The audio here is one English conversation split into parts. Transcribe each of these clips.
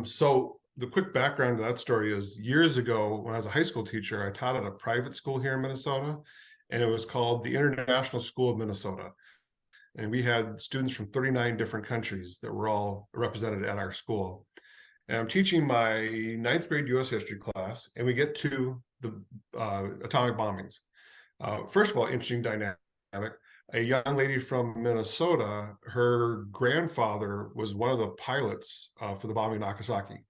So the quick background to that story is years ago, when I was a high school teacher, I taught at a private school here in Minnesota, and it was called the International School of Minnesota. And we had students from 39 different countries that were all represented at our school. And I'm teaching my ninth grade US history class, and we get to the atomic bombings. First of all, interesting dynamic. A young lady from Minnesota, her grandfather was one of the pilots for the bombing of Nagasaki.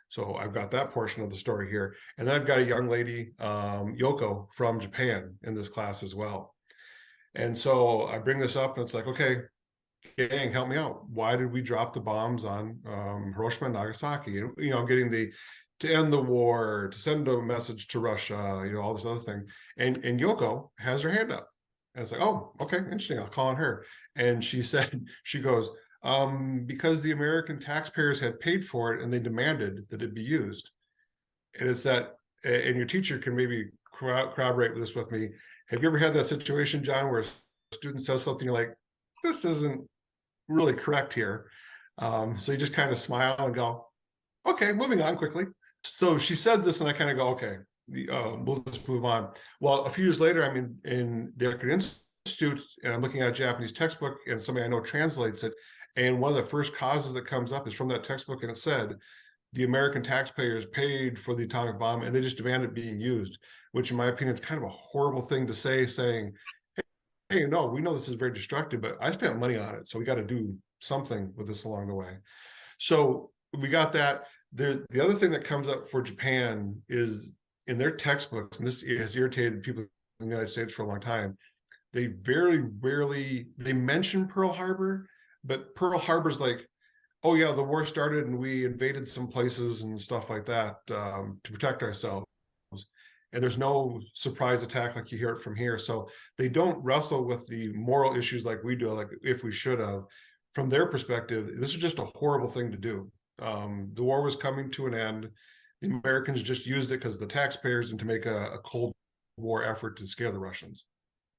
So I've got that portion of the story here. And then I've got a young lady, Yoko, from Japan in this class as well. And so I bring this up and it's like, okay, gang, help me out. Why did we drop the bombs on Hiroshima and Nagasaki? You know, getting to end the war, to send a message to Russia, you know, all this other thing. And Yoko has her hand up. And it's like, oh, okay, interesting. I'll call on her. And she said, she goes, because the American taxpayers had paid for it and they demanded that it be used. And it's that, and your teacher can maybe corroborate this with me. Have you ever had that situation, John, where a student says something, you're like, this isn't really correct here. So you just kind of smile and go, okay, moving on quickly. So she said this and I kind of go, okay, we'll just move on. Well, a few years later, I'm in the American Institute and I'm looking at a Japanese textbook and somebody I know translates it. And one of the first causes that comes up is from that textbook, and it said, the American taxpayers paid for the atomic bomb and they just demanded being used, which in my opinion is kind of a horrible thing to say, saying, hey, no, we know this is very destructive, but I spent money on it, so we got to do something with this along the way. So we got that. The other thing that comes up for Japan is in their textbooks, and this has irritated people in the United States for a long time, they very rarely, they mention Pearl Harbor, but Pearl Harbor's like, oh yeah, the war started and we invaded some places and stuff like that to protect ourselves. And there's no surprise attack like you hear it from here. So they don't wrestle with the moral issues like we do, like if we should have. From their perspective, this is just a horrible thing to do. The war was coming to an end. The Americans just used it because the taxpayers and to make a Cold War effort to scare the Russians.